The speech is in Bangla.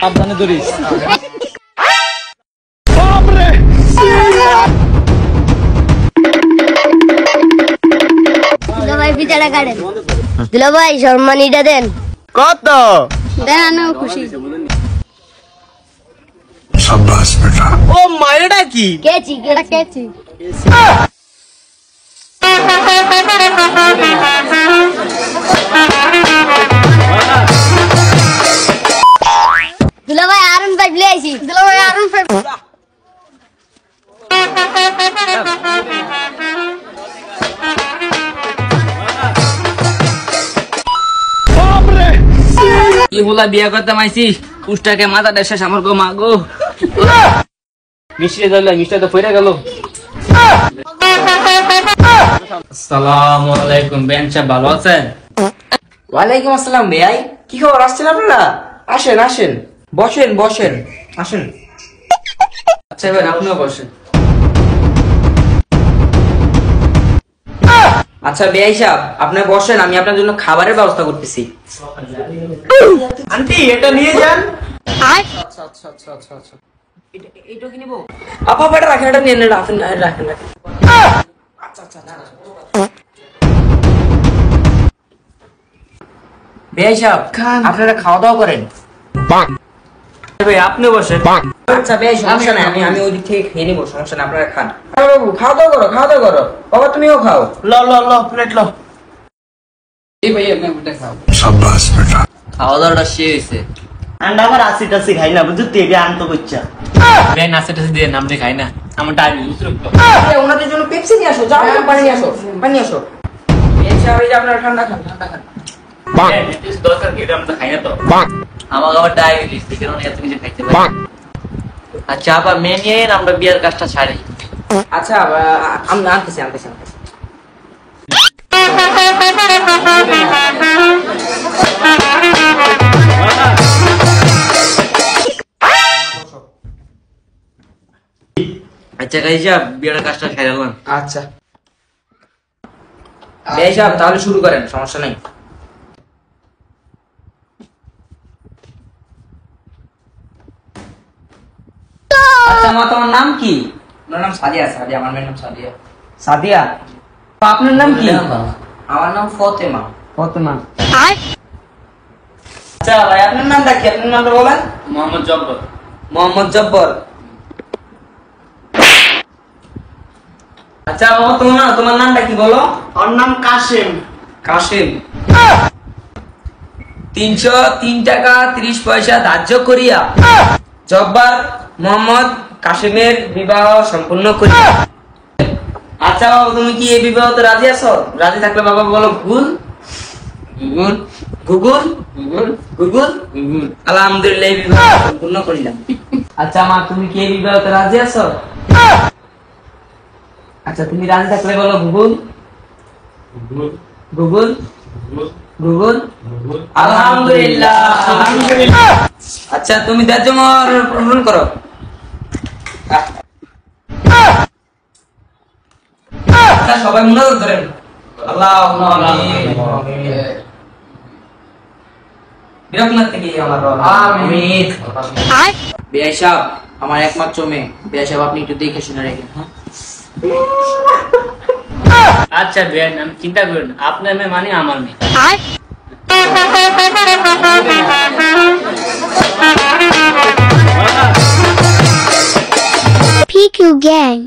সাবধানে ধরিস। দুলাভাই পিঠাটা কাটেন। দুলাভাই সম্মানীটা দেন। কত দেন খুশি। शाबाश बेटा। ও মায়েরটা কি? কেচি এটা কেচি। দুলাভাই আরন ফাইভ লিয়ে আইছি। দুলাভাই আরন ফাইভ। কি বলা বিয়া করতে মাইছি পুষ্টাকে মাথা দেশে আমার গো মা গো মিষ্টি ধরলে মিষ্টি তো ফিরে গেল। আসসালামু আলাইকুম বেন সাহেব, ভালো আছেন? ওয়ালাইকুম আসসালাম ভাই, কি খবর? আসছেন আপনারা? আসেন আসেন, বসেন বসেন, আসেন। আচ্ছা ভাই আপনিও বসেন। আচ্ছা বেআই সাহেব, আপনি বসেন, আমি আপনার জন্য খাবারের ব্যবস্থা করতেছি। আন্টি এটা নিয়ে যান। আচ্ছা আচ্ছা আচ্ছা আচ্ছা আচ্ছা, এইটা কি নিব? আপা এটা রাখেন, এটা নিয়ে নেন, রাখেন রাখেন রাখেন। আচ্ছা আচ্ছা বেআই সাহেব, আপনারা খাওয়া দাওয়া করেন। ভাই আপনি বসেন। আচ্ছা বেআই, সমস্যা নাই, আমি ওই দিক থেকে খেয়ে নিবো, সমস্যা নাই, আপনারা খান। বাবু খাওয়া দাওয়া করো, খাওয়া দাওয়া করো। বাবা তুমিও খাও। ল ল ল প্লেট ল। এই ভাই আপনি ওটা খাও। शाबाश बेटा। খাওয়া দাওয়াটা শেষ হয়েছে। আন্ডা আবার আসি টাসি খাই না বুঝছো, তেবে আনতো করছা। ভাই নাস্তা টাস্তা দিয়ে নামতে খাই না, আমার টাইম উতরুক্ত। ওনাদের জন্য পেপসি নিয়ে আসো, যাও পানি নিয়ে আসো, পানি নিয়ে আসো। বেআই সাহেব এই যে আপনারা ঠান্ডা খান, ঠান্ডা খান। দরকার কি, এটা আমরা খাই না তো। আমার আবার ডায়াবেটিস, এই কারণে এত কিছু খাইতে পারি। আচ্ছা আবার মেয়ে নিয়ে আমরা বিয়ার কাজটা ছাড়ি। আচ্ছা আমি আনতেছি আনতেছি আনতেছি। আচ্ছা গাইস সাহেব বিয়ার কাজটা ছাড়লাম। আচ্ছা বেআই সাহেব তাহলে শুরু করেন, সমস্যা নেই। আচ্ছা মা, তোমার নাম কি? আমার নাম সাদিয়া। সাদিয়া, আমার মেয়ের নাম সাদিয়া। সাদিয়া, আপনার নাম কি? আমার নাম ফতেমা। ফতেমা। আচ্ছা ভাই আপনার নামটা কি? আপনার নামটা বলেন। মোহাম্মদ জব্বর। মোহাম্মদ জব্বর। আচ্ছা বাবা তোমার নামটা কি বলো? ওর নাম কাশেম। কাশেম। 303 টাকা 30 পয়সা ধার্য করিয়া জব্বার মোহাম্মদ কাশেমের বিবাহ সম্পূর্ণ করি। আচ্ছা বাবা তুমি কি এই বিবাহতে রাজি আছো? রাজি থাকলে বাবা বলো Google Google Google Google Google Google. আলহামদুলিল্লাহ এই বিবাহ সম্পূর্ণ করিলাম। আচ্ছা মা তুমি কি এই বিবাহতে রাজি আছো? আচ্ছা তুমি রাজি থাকলে বলো গুগল গুগল গুগল। আলহামদুলিল্লাহ আলহামদুলিল্লাহ। আচ্ছা তুমি দাজমর গ্রহণ করো। সবাই মুনাজাত করেন। আল্লাহুম্মা আমিন। বিরহমাত থেকে আমার রব আমিন। বেআই সাহেব আমার একমাত্র মেয়ে, বেআই সাহেব আপনি একটু দেখে শুনে রাখেন। হ্যাঁ আচ্ছা বেন আমি চিন্তা করেন, আপনার মেয়ে মানে আমার মেয়ে। PQ Gang.